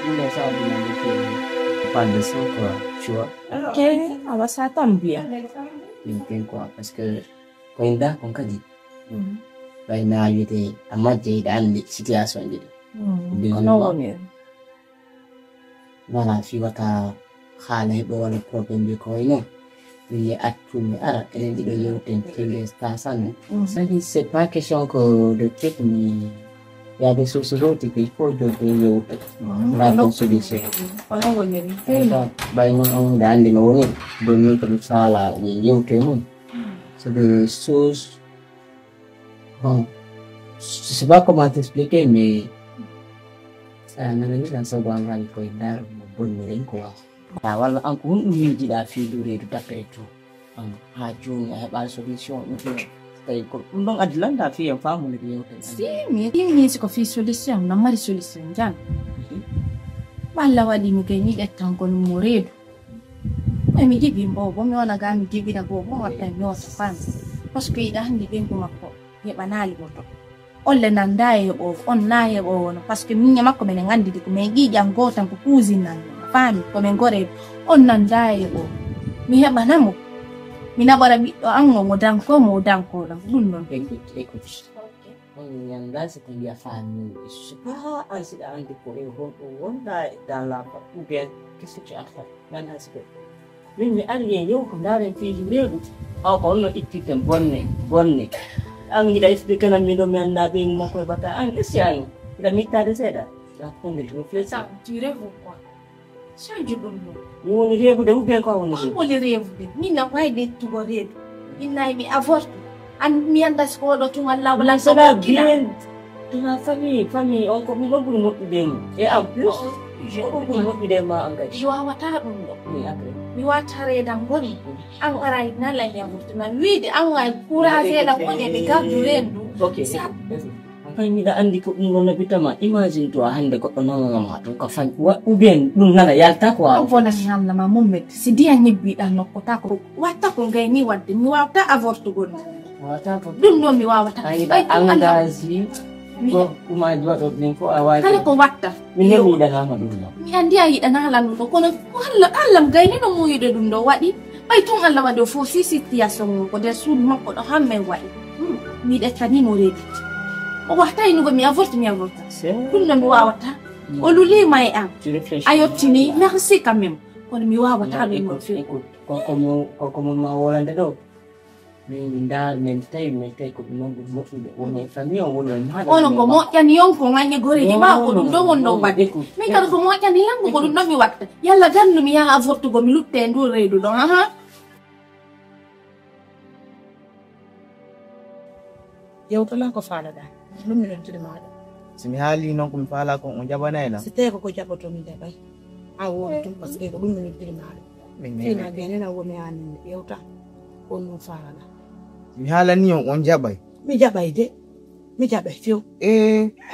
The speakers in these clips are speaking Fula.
Ina sa abu na ke pas de ça quoi, tu vois. Ok, ça tombe bien. Bien quoi, parce que quand il a on dit, bah il a eu des amadé dans les situations de. Non, non. Voilà, si wata xale bo wala problème bi ko ino. Il a tout mais ara elle dit de yoten télé ça ça. Ça dit c'est pas question que de truc mais il y a des sources autres qu'il faut de la solution. Bah on đã đi nói bao nhiêu tầm xa là nhiều cái luôn. C'est des choses bon, je sais pas comment t'expliquer mais ça n'a rien à voir avec quoi il a bon mais quoi. Wala ang kung hindi da feel ready da peto. Ang hajung ay solution tay ko ndong adlan da fi ang family niyo. Si, mi si ko fi solution, na mari solution jan. Balla wadi mi kay ni ettan ko moredo. Ay mi gibi mbobo mi wana ga mi gibi da bobo wata mi wata fan. Parce que ida handi ben ko makko ye banali boto. Olle nandaye o on naye o parce que minya makko men ngandi di ko me gi jango tan ko kuzina. Fami come ngore on nandaye o mi heba namo mina bara bi ango modanko dan dun non écoute on yanga c'est qu'il y a famille je sais pas ainsi dans des pour on dans la ou bien qu'est-ce que tu as fait dans ce que mais alien yo ko dare fi ledu aw ko no ittite bonne ang ida explique na mi do mi anda be mo ko bata an esian ida mi tade seda la fonde de réflexion tu rêves quoi change dum ni woni rebu de ubbe ko woni woni rebu de ni na wayde tugo redu inna mi avorte an mi anda ko do tun Allah wala so da bien de la famille on ko mi lo bulu mo ben et en plus je ko bulu mo de ma engagé yo wata dum do ni après mi watare dan goni an arai na la ya mutuna wi de an ay kura se da ko de ga redu okay Fami da andi ko ɗum na bitama imagine to hande ko non ma to ka fan wa ubien ɗum nana yalta ko an fona mi hamna ma mummet si dia nyibbi dan nokko ta ko watta ko ngay ni wadde mi wawta avortu gon wata ko ɗum no mi wawata ay engagé ko kuma do do din ko awai kala ko watta mi nemi da ha ɗum no mi andi ayi dana halan ko kono Allah gayni no mo yide ɗum do wadi bay tun Allah wado fo si situation ko der sud makko do hamme wadi mi de tani mo redi o waxta inugo mi avorte ɗum no mi wawata o luli may am ayottini merci quand même kono mi wawata ɗum ko mo ma wolande ɗo min da men tay ko ɗum moƴƴude woni famille on woni ono ko moƴƴani yonko ŋañe goreji ma ko ɗum ɗo wonɗo wadde min kadi ko moƴƴani lango ko ɗum ɗo mi watta yalla gannu mi yaha avortugo mi lutte e ndu reedu ɗon yewtola ko faalaɗa ɗum miɗon tude maɗa simi haali noon komi faala kon o jaɓanayla so tawi koko jaɓoto mi jaɓay a woni tum par ce que ko ɗum miɗon tude maɗa fina benena womi aninde ƴewta on noon faala simi haalani on jaɓay mi jaɓay de mi jaɓay few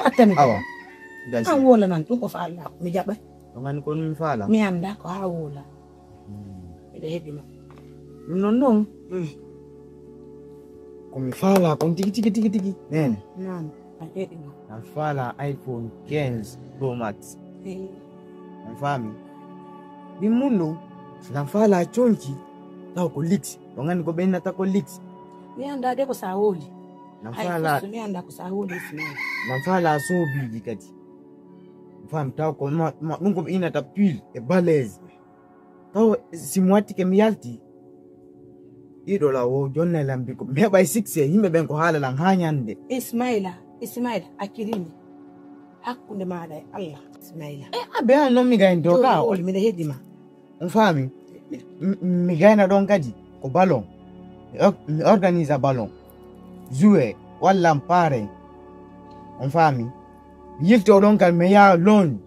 attami awa an wola nan ɗum ko faalla ko mi jaɓay o gandi kon mi faala mi anda ko ha wola miɗa heɓima ɗum noon noon komi faala kon tigi nene nan a heɗima an faala iPhone 15 Pro Max an faami ɗin mum ɗo nan faala conki taw ko lix o gandi ko ɓennata ko lix mi anda de ko sa woli nan faala mi anda ko sa woli nan faala soobiji kadi faami taw ko ɗum ko ɓe inata pile e balaise taw simi wattike mi yalti ɗiɗo lawo jonna lambi ko mi heɓay succé yimɓe ɓen ko haala lan ha ñande Ismaila akkirini hakkunde maɗa e Allah Ismaila aɓe an noon mi gayni dow ka ol miɗa heɗima on faami mi gayna ɗon kadi ko ballon mi organise ballon joué walla pare on faami mi yilto ɗon kadi mi yaha loan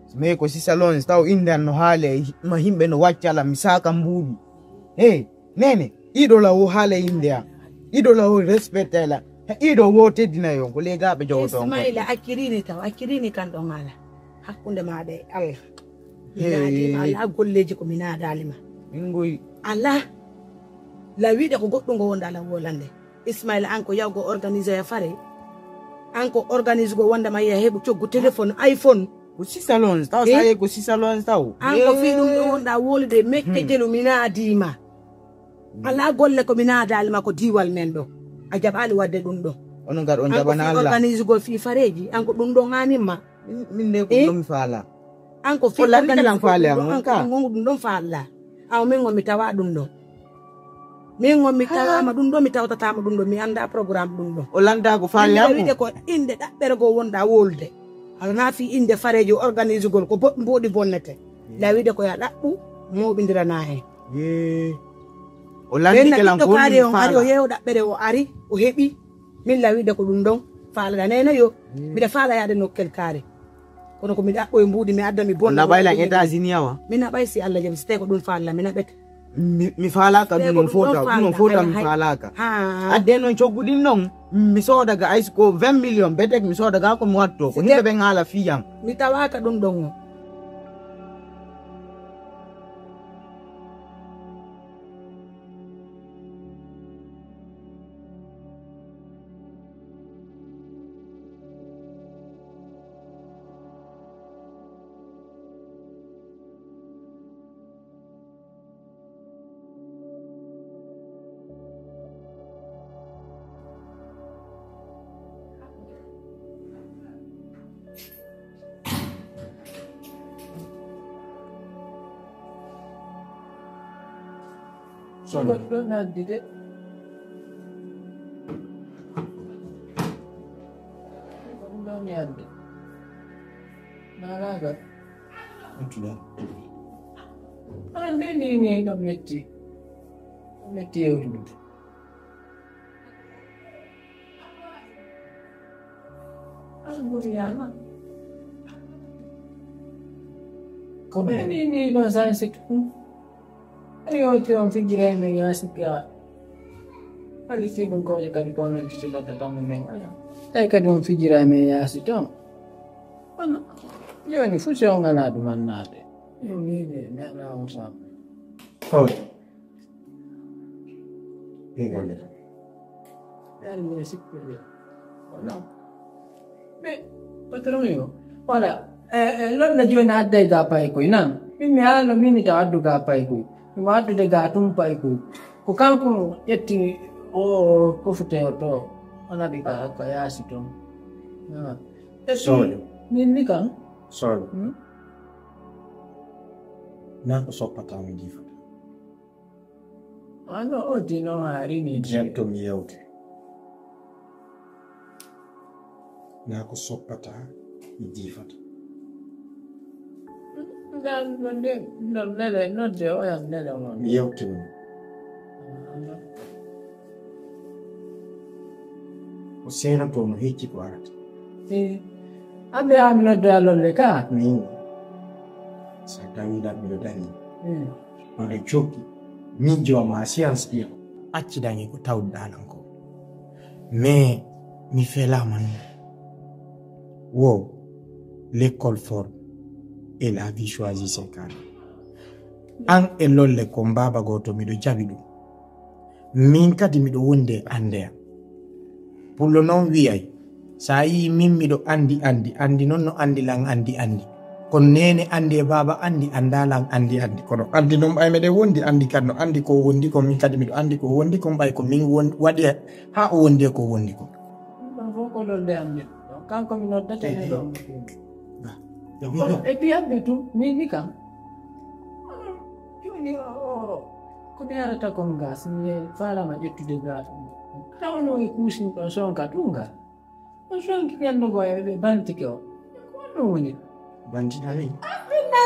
so mi ko sisa loan taw indan no haale ma yimɓe no waccala mi saka mbuuɗu nene ɗiɗo lawo haala yimɓe am ɗiɗo lawo respecte la ɗiɗo wo teddina yon ko legaɓe jogoto Ismaila akkirini kan ɗon ala hakkunde maɗa e Allah minadima ala golleji ko mi nadalima min goyi ala la wiɗe ko goɗɗum ngo wonda ala wolande Ismaila an ko yawgo organise ya fare an ko organise go wondama yiya heɓu coggu téléphone iPhone Ko 6 salons taw sa ye ko 6 salons taw. Anko fi ɗum ɗo wonɗa wolde mekke jelu mina dima. Ala golle ko mina dalima ko diwal men ɗo. A jaɓali wadde ɗum ɗo. Onon gar on jabana Allah. Organise gol fi fareji anko ɗum ɗo ganimma. Min ne ko ɗum faala. Anko fi organise faale anko ɗum ɗon faala. Aw min mi tawa ɗum ɗo. Min mi tawama ɗum ɗo mi tawtatama ɗum ɗo mi anda programme ɗum ɗo. O landa ko faale am. Wiide ko inde ɗaɓɓere go wonɗa wolde. Ala fi inde fareji organise gol ko boɗɗi bonnete. La wiide ko ya ɗaɓɓu moɓindirana hen. O landi kelan ko ari o yew ɗaɓɓere o ari o heɓi min la wiide ko ɗum ɗon faala nene yo mbiɗa faala yaade nokkel kaare kono ko mi ɗaɓɓo e mbuɗi mi adda mi bonna bayla États-Unis wa min naɓay si Allah jaɓi so tawi ko ɗum faala mi naɓete mi faalaka ɗum non fota mi faalaka adde noon cogguɗin noon mi sodaga ay ko 20 millions betek mi sodaga ko mi watto ko himɓe ɓen haala fiyam mi tawaka ɗum ɗon o Don't did it. Don't need it. Naraga. And then you need a metti. Metti. Anguriana. Come in, was I sick? Io ti ho figure me io si pia. Ali si non cosa che con il ci da da me. Dai che non figure me io si to. Ma io ne funziona la domandate. Io mi non so. Oh. Che vuole? Allora si quello. No. Beh, patrone io. Ora, non giornata dai da pai qui, no? Mi hanno minita a duga pai qui. Madu de gatum paiku ko kanko yetti o ko fute to ona diga ko yasito sorry ni kan sorry na ko sopata mi difa ano o dino hari ni jento mi yewte na ko sopata mi difa Usena tono hiki kwarat. Abe amna dalo leka ni. Satani da milodani. Ole choki. Mijo wa masians pia. Achi dangi ko tawdalan ko. Mais mi fela man. Wo l'école forme. Et la vie choisit ses camps. An elol le combat bagoto mi do jabidu. Min kadi mi do wonde ande. Pour le non wiay. Sa yi min mi do andi non no andi lang andi. Kon nene andi baba andi andalang andi. Kono andi non bay mede wondi andi kadno andi ko wondi ko min kadi mi do andi ko wondi ko bay ko min wadi ha o wondi ko wondi ko. Ko lol de andi. Kanko mi noddata do. E puis abbe tu mi kan yoni ko ne arata kon gas ni fala ma jettude gas tawno e kusin ko son ka tunga o son ki yando go e banti ko no woni banti nani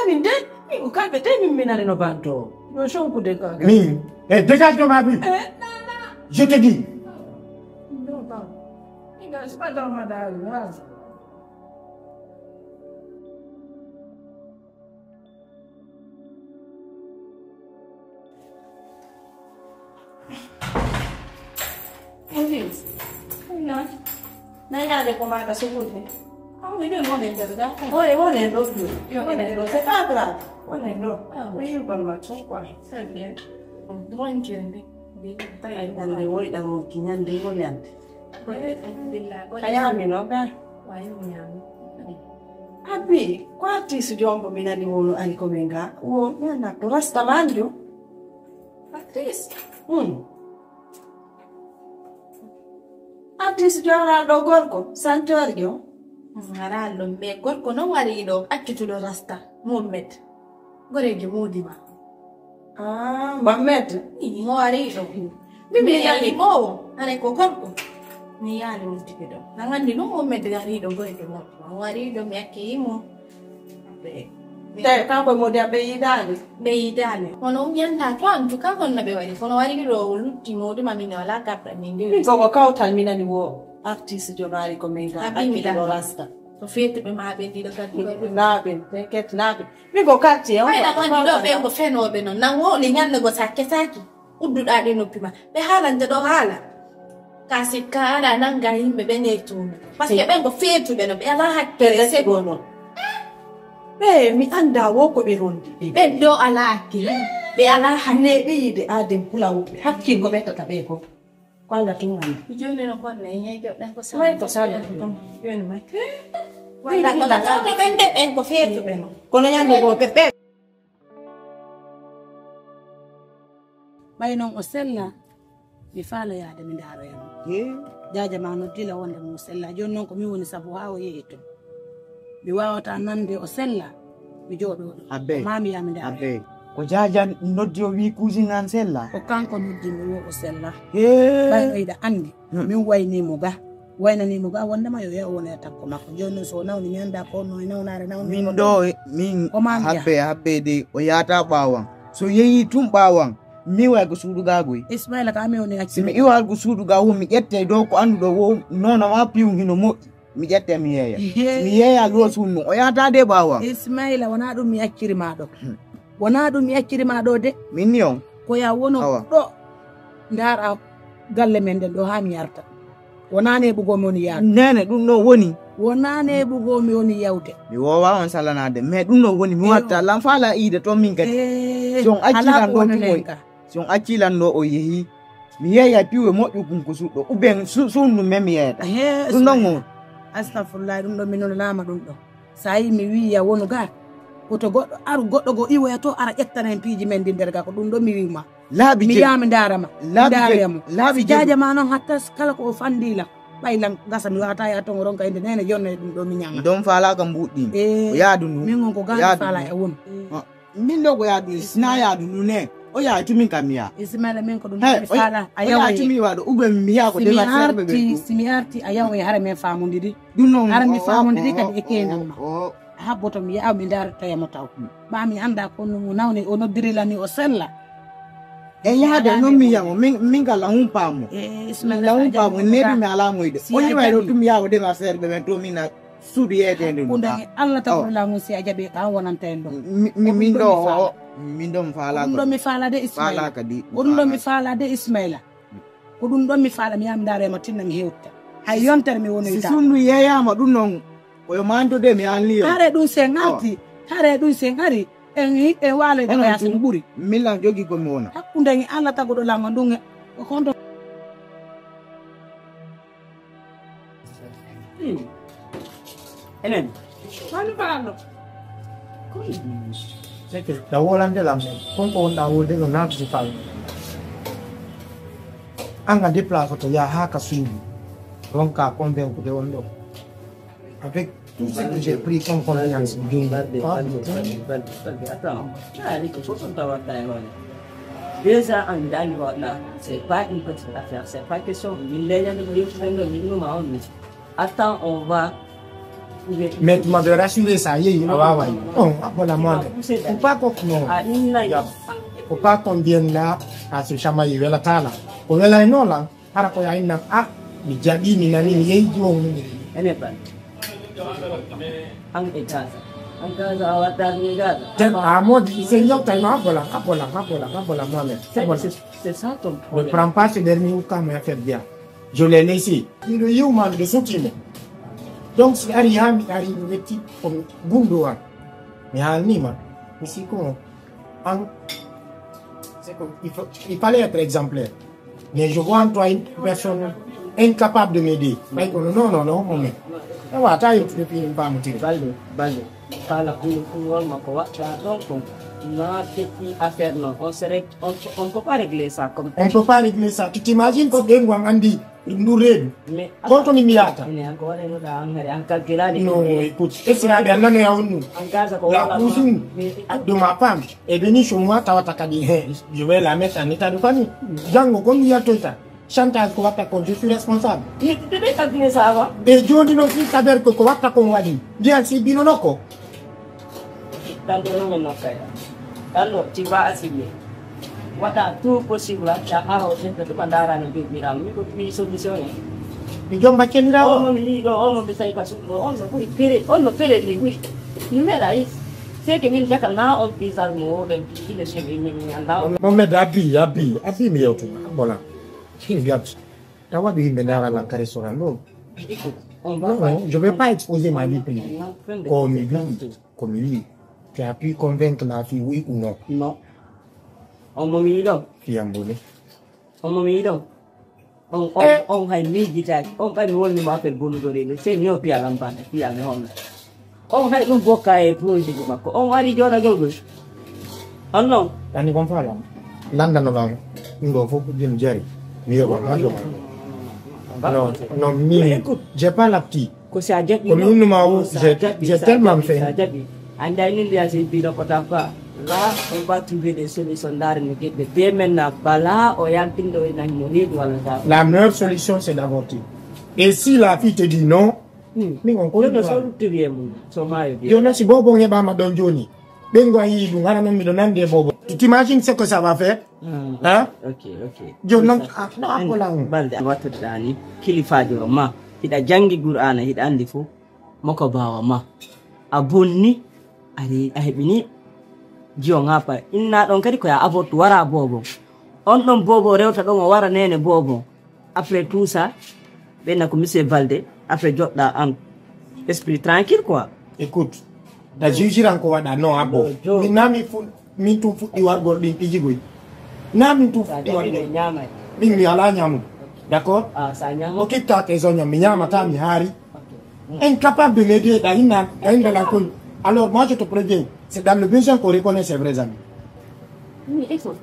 mi de mi ka be te mi menare no banto no son ku de ka mi dégage de ma vie je te dis non pas il n'a pas dans ma dalle. Nada de comer seguro. Ini boleh dah. Boleh dos. Boleh dos. Sekarang. Boleh dos. Ini bermacam apa? Saya. Doang jadi. Saya ada boleh dah mungkin ada boleh. Kayak ambil apa? Wah ini yang. Tapi, quanti si giombo minani wolo ani komenga? Wo na to rasta manjo. Artis. Artis jora do gorko Santorio. Ngara lo me gorko no wari do accutudo rasta Muhammad. Goreji mudima. Ah, Muhammad. Ni wari do. Mimi yali mo ane ko gorko. Ni yali mutikido. Nangandi no Muhammad gari do goreji mo. Wari do me akimo. Dai ka mo dia be idale. Be idale. Kono yanda twan tu ka konna be wari. Kono wari do ultimo de mamina wala ka pra mingi. Ko ka utalmina ni wo artist jogari komenga. Abi do rasta. To fete be ma be di do ka Nabe, teket nabe. Mi go kati ai da kwani do be go feno be no na wo le nyanne go sakke saki uddu da de no pima be halande do hala kasi kala nan ga himbe be ne tu parce que be go fetu be no be ala hakkere se go no be mi anda wo ko be rondi be do ala hakkere be ala hanne be de adem pula wo hakki go be to tabe ko kwanga tingani jone no ko ne ngai do da ko sa mai to sala jone mai wala ko da ka be go fetu be no kono nyande go pepe ɓay noon o sella mi faaloyaade mi ndaaroyamo jaaja ma noddila wonde mo sella jooni noon ko mi woni sabu haa o yehi to mi wawata nande o sella mi jooɗo ɗo ma mi yaha mi ndaara ko jaaja noddi o wi cousine an sella ko kanko noddimi wo o sella ɓay ɓeyɗa anndi min waynimo ga waynanimo ga wondema yo yaha wona e takko makko jooni noon so nawni mi annda ko no e nawnaare nawni min ɗo min habbe de o yahata ɓaawan so yehi tum ɓaawan mi way ko suudu gagoy Ismaila ka mi woni si mi iwal ko suudu ga wo mi ƴette dow ko anduɗo wo nono ma piw hino moƴƴi mi ƴette mi yeeya mi yeeya lo sunno o yahata de ɓaawan Ismaila wona ɗum mi accirima ɗo wona ɗum mi accirima ɗo de min ni on ko ya wono ɗo ndaara galle men nden ɗo ha mi yarta wona neɓugomi woni yawde nene ɗum ɗo woni wona neɓugomi woni yawde mi wowa on salanade mais ɗum ɗo woni mi watta lam faala iide toon min kadi si on accilan ɗo tumoy si on accilan ɗo o yeehi mi yeeya piwe moƴƴu kum ko suɗɗo uben sunnu men mi yeeyata ɗum ɗon on astahfirullah ɗum ɗo min lama ɗum ɗo sa yi mi wiya wonu ga koto goɗɗo aru goɗɗo go iwoya to ara ƴettana hen piiji men ndi nder ga ko ɗum ɗo mi wima laabi mi yaha mi darama darayamo laabi jaaja ma noon hatta kala ko o fandila ɓaylan gasa mi wata ya ton ronka inde nene jonno ɗum ɗo mi ñanga ɗon faala kam mbuɗɗi o yaadu nu min gon ko gaɗa faala e won min ɗo ko yaadu sina yaadu nu ne o yaha tumin kam mi yaha Ismaila min ko ɗum mi faala a yawa tumi waɗo uɓe mi yaha ko dewa serɓe ɓe simi arti a yawa hara men famodiri ɗum noon hara mi famodiri kadi e kenanma habboto mi yaha mi daratoyamo taw ɓa mi anda ko no nawne o noddirilani o sella e yahade noon mi yamo min gala humpamo la humpamo neɗi mi ala moyde o yiway ɗo tumi yaha ko dewa serɓe men to mina suudu yeetede ɗum Allah tagorlamu si a jaaɓi ka wonanta en ɗo min ɗo min ɗo mi faala ɗum ɗo mi faala de Ismaila ko ɗum ɗo mi faala de Ismaila ko ɗum ɗon mi faala mi yaha mi darema tinna mi hewta hay yontere mi woni si sunnu yeeyama ɗum noon koyo mantode mi anni yo hare ɗum sen arti hare ɗum sen ari en waaloyde ko yasin ɓuuri millan jogi komi wona hakkunde Allah tagoɗo lango ɗum honto enen wani faalo Seke da wolande lam kon ko da wolde no na ci fal anga déplacer to ya haka suudu donc ka convaincre de wondo avec tout ce que j'ai pris comme confiance déjà en d'ailleurs là c'est pas une petite affaire c'est pas question attends on va mais tu m'avais rassuré ça y est oh voilà moi faut pas qu'on faut pas qu'on vienne là à se chamailler vela tala ko vela no la para ko ya inna mi jabi ni nani ni yeyi jo ni ene ban ang etaza ang kaza awata ni gaza mo c'est yo tay ma bola moi mais c'est ça ton ne problème prends pas ce dernier cas mais fait bien je l'ai laissé ni le human de soutien donc si ari ha mi ari le petit comme gundo wa mi ha ni ma ici comment c'est comme il fallait être exemplaire mais je vois en toi une personne incapable de m'aider. Mais non, mais. Et voilà, tu as une femme. Balde. Kala kungol mako wacha donc na petit affaire non on peut pas régler ça comme on peut pas régler ça. Tu t'imagines que des gens andi nous mais quand on y miata non écoute et c'est là bien non la cousine de ma femme est venue chez moi tawataka dit je vais la mettre en état de famille jango comme il y a tout ça chantage ko watta ko je suis responsable tu devais calculer ça avant et jodi non si saber ko watta ko wadi bien si bino noko alors tu vas assumer wata tout possible ya ha o gente de bandara no biram mi solution ni jomba kenira o mo bisai ka su on no pere ni wi ni mera is c'est que il jakal na on bizar mo ben il est chez mi anda mo me abi mi yotu bola qui vient d'avoir des ménages à la restaurant non je vais pas exposer ma vie privée comme lui tu as pu convaincre la fille oui ou non on m'a mis donc fille ambulée on a mis guitare on va nous le faire boulot de c'est mieux puis à l'empane puis à l'homme on a un beau cahier projet de ma on a dit on a gauche oh non tani kon fala landa no la ndo fo jëm jari mi yo non mi j'ai pas la petite comme nous m'avons j'ai tellement fait and I need to be the Potapa. Là, on va trouver des solutions d'armes. Dès maintenant, là, on y a une de la meilleure solution, c'est d'avorter. Et si la fille te dit non, mais on connaît pas. Je ne sais pas bon yeba madame Johnny. Bengo yi du ngana mi donan de bobo. Tu t'imagines ce que ça va faire? Hein? Ok. Je non akola balde wato dani kilifajo ma hida jangi qur'ana hida andi fu moko bawa ma abonni ari ahibini jiyo ngapa inna don kadi ko ya avotu wara bobo on don bobo rewta don wara nene bobo après tout ça ben ko monsieur Balde après jodda am esprit tranquille quoi écoute da jujiran ko wada non abo mi nami fu mi tu fu di war gordi pijigoy nami tu fu di war nyama mi ala nyamu d'accord ça nyama ok ta ke zo nyama nyama ta mi hari incapable de m'aider dans la cour. Alors moi je te préviens, c'est dans le besoin qu'on reconnaît ses vrais amis. Mais écoute,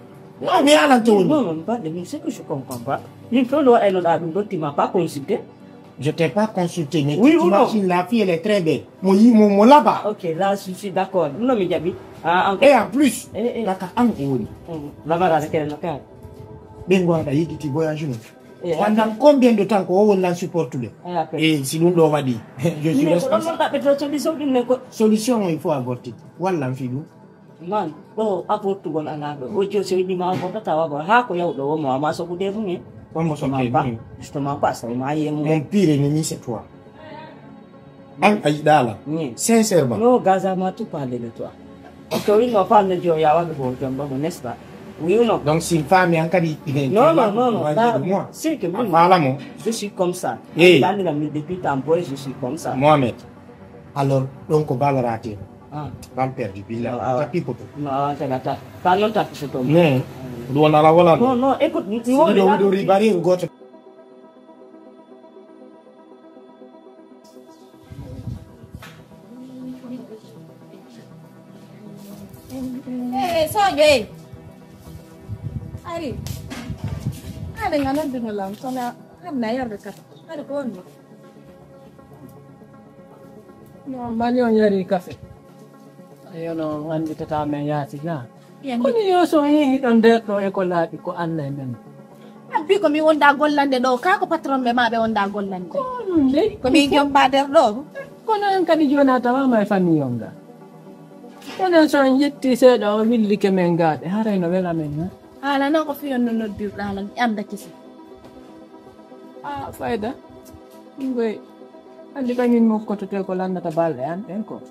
non mais à l'entour. Non, c'est que je comprends pas. Il faut tu m'as pas consulté. Je t'ai pas consulté, mais oui, tu imagines la fille elle est très belle. Mon là-bas. Ok, là je suis d'accord. Non mais Gabi. Et en plus, la là-bas c'est quel cas? Bengo da yiki ti voyage. Pendant combien de temps qu'on l'a supporté? Et si nous l'avons dit, je suis responsable. Solution, il faut avorter. Voilà, filou. Man, oh, avorte bon anado. Ojo se di ma avorta tawa ba ha ko yaw do mo ma so ku de bunge. Comment ça va? Justement pas ça ma yemu. Mon pire ennemi c'est toi. Aïdala. Sincèrement. No Gaza ma tu parler de toi. Parce que oui, ma femme ne dit ya wa ko jamba n'est-ce pas? Oui ou non? Donc si une femme est encore dit non, c'est que moi, je suis comme ça. Depuis tantôt, je suis comme ça. Mohamed, alors, donc on va le rater. Va le perdre, puis là, non, pas longtemps que je tombe. Non, écoute, tu vois, Soalnya Ari, ada yang ada dengan lam, soalnya kan nayar dekat, ada kon. No, banyak nyari kafe. Ayo no, andi kita menya sila. Kau ni yo so ini ande no ekola ko anle men. Abi ko mi wonda gollande do, ka ko patron be ma be wonda gollande. Ko mi jom bader do. Kono en kadi jona tawa ma famille yonga. Kono so yetti se do willi ke men gade, hare no wela men. Ala na ko fiyon no di ala am da kisi. Faida. Ngwe. Andi kangin mo ko to ko landa ta balle an ko.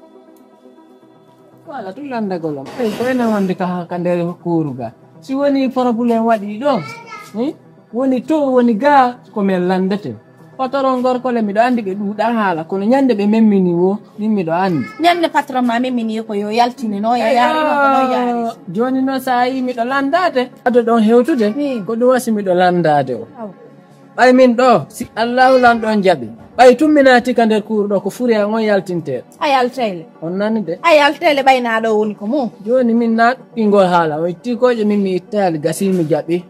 Wala tu landa golom. Ko ena wandi ka kandere kuruga. Si woni problem wadi do. Woni to woni ga ko men landete. Patron gor ko le mi do andi be du da hala ko nyande be memmini wo ni mi do andi. Nyande patron ma memmini ko yo yaltini no ya yari. Joni no sai mi do landade. Ado don hewtude ko do wasi mi do landade o. ɓay min ɗo si allahu lan ɗon jaɓi ɓay tumminati ka nder kuuru ɗo ko furi a on yaltinteɗo a yaltele on nani de a yaltele ɓaynaɗo woni ko mum joni min na ɓingol haala o itti koje min mi ittayal gasimi jaɓi